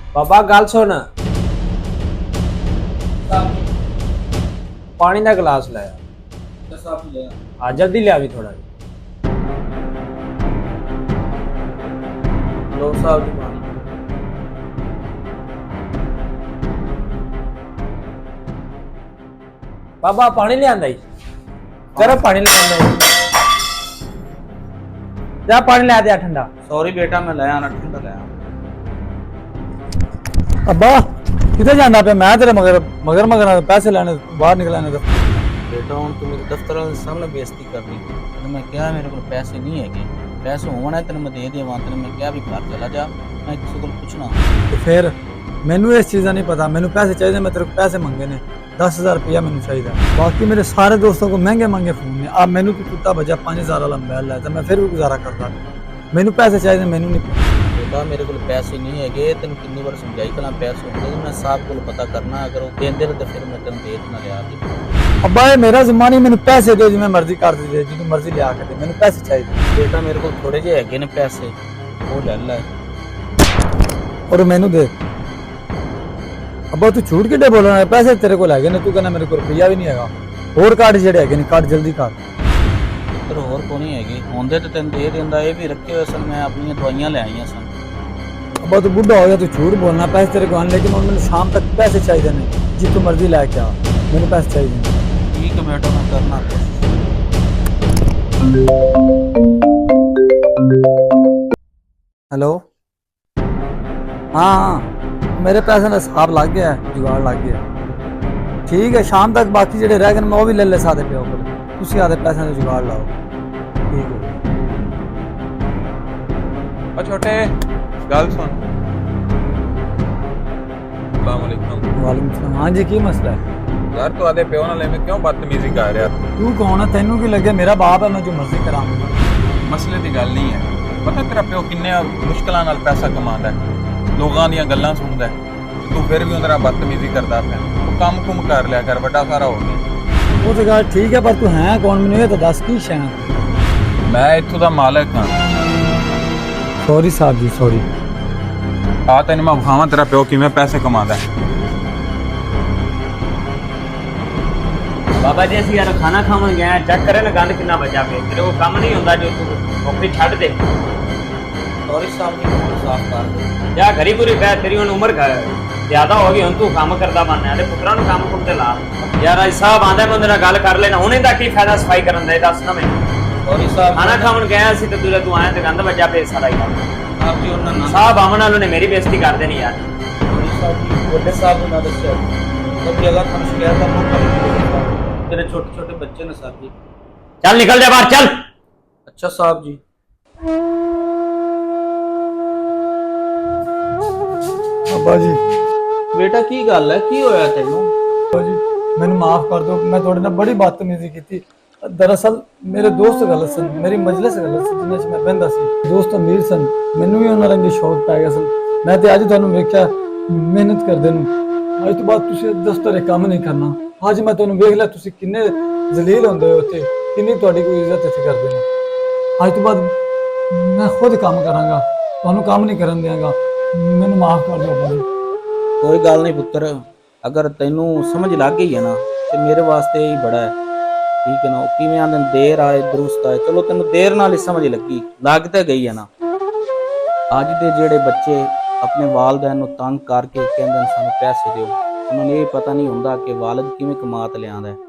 बाबा गल सुन पानी का गिलास लाया हाँ जल्दी लिया भी थोड़ा लो साहब जी पानी बाबा पानी ले आंदा जरा पानी ले आंदा जा पानी ला दे ठंडा सॉरी बेटा मैं ले आना ठंडा ले आना अब्बा किधर जाना पे मैं तेरे मगर मगर मगर पैसे लेने बाहर निकलाने तो बेटा हूँ तू मेरे दफ्तर वाले सामने बेइज्जती कर रही तो मैं क्या मेरे को पैसे नहीं है पैसे होना है तेने मैं दे दिया वहाँ तेने मैं क्या भी घर चला जा मैं किसी को पूछना तो फिर मैनू इस चीज़ का नहीं पता मैनू पैसे चाहिए मैं तेरे को पैसे मंगे ने 10,000 रुपया मैनू चाहिए बाकी मेरे सारे दोस्तों को महंगे महंगे फोन ने अब मैनू तो कुत्ता बजा 5,000 वाला मोबाइल लाया तो मैं फिर भी गुजारा करता मैनू पैसे चाहिए मैनू नहीं बेटा मेरे को पैसे नहीं है तेन कितनी बार समझाई कल पैसे होंगे मैं साहब को पता करना अगर वो देंदे तो फिर मैं तेन दे देना लिया अब्बा ये मेरा जिम्मा नहीं मैनू पैसे दे जिवें मर्जी कर दे जितनी मर्जी लिया के दे मैनू पैसे चाहिए बेटा मेरे को थोड़े जे है ने पैसे वो ले ला और मैनू दे अब्बा तू झूठ किड्डे बोलना है पैसे तेरे को लगे ने तू कहना मेरे को रुपया भी नहीं है और कार्ड जेडे है कार्ड जल्दी कर पर होर को नहीं है होंगे तो तेन दे देंदा ये भी रखे हुए सन मैं अपनी दवाइयां ले आईयां सन अब्बा तू बुढ़ा हो गया तू झूठ बोलना पैसे तेरे को आने लेकिन मैंने शाम तक पैसे चाहिए ने जितनी मर्जी लेके आ मैंने पैसे चाहिए ठीक है बेटा मैं करना हेलो हाँ मेरे पैसे का हिसाब लग गया है जुगाड़ लग गया ठीक है शाम तक बाकी जेडे रह गए मैं वो भी ले ले सादे प्यो को तुसी आदे पैसे का जुगाड़ लाओ ठीक है और छोटे गल सुन अस्सलाम वालेकुम वालेकुम सलाम हाँ जी की मसला है यार तू आदे प्यो नाल में क्यों बदतमीजी कर रहा तू कौन है तेनू की लगे मेरा बाप है मैं जो मर्जी कराऊंगा मसले की गल नहीं है पता तेरा प्यो किन्ने मुश्किलां नाल पैसा कमांदा है लोगों दी गल्लां सुनदा है तू फिर भी उनका बदतमीजी करदा पिया तू काम कुम कर लिया कर बड़ा सारा हो गया वो तो गल ठीक है पर तू है कौन मैनू ये तो दस की शै मैं इत्थों दा मालिक हां सॉरी साहब जी सॉरी आ तैनूं मैं विखावां तेरा प्यो किवें पैसे कमांदा है बाबा जी असं यार खाना खावन गया चेक करे ना गंद कितना बचा पे तेरे को काम नहीं होता जो तू नौकरी छड़ दे सॉरी साहब ने साफ कर दे जा घरी पूरी पै तेरी हुन उम्र ज्यादा हो गई हुन तू काम करदा बनना ते पुत्रा नु काम कुम ते ला यार आज साहब आंदा मैं उनके नाल गल कर लेना हुन इंदा की फायदा सफाई करन दा दस ना मैं सॉरी साहब खाना खावन गया सी ते तू आया ते गंद बचा पे सारा ही आप जी उन्होंने ना साहब आमन वालों ने मेरी बेइज्जती कर देनी यार सॉरी साहब जी बड़े साहब ने ना दस्या सब जगह हम शिकायत का मौका तेरे छोटे छोटे बच्चे ने साहब जी चल निकल जा बाहर चल अच्छा साहब जी अब्बा जी बेटा की गल है की होया तेनू अब्बा जी मैंने माफ कर दो मैं थोड़े ना बड़ी बदतमीजी की थी दरअसल मेरे दोस्त गलत सन मेरी मजलिस गलत सी जिन्हें मैं बहंदा सी दोस्त अमीर सन मैनू भी उन्हां रंगे शौक पै गया सन मैं ते अज तुहानू वेख्या मेहनत करदे नू अज तो बाद तुसीं दफ्तर काम नहीं करना अज मैं तुहानू वेख लिया तुसीं किन्ने जलील होंदे हो उत्थे किन्नी तुहाडी कोई इज्जत इत्थे करदे ने अज तो बाद मैं खुद काम करांगा तुहानू काम नहीं करन देंगा मैनू माफ कर दो अब्बा जी कोई गल नहीं पुत्र अगर तेनू समझ लग गई है ना तो मेरे वास्ते ही बड़ा है ठीक है ना किवें आंदे देर आए दुरुस्त आए चलो तेनू देर नाल ही समझ लगी लग ते गई है ना अज दे जेड़े बच्चे अपने वालदैन नू तंग करके कहंदे सानू पैसे दिओ उन्होंने ये पता नहीं हुंदा कि वालिद किवें कमा ते लिआंदा है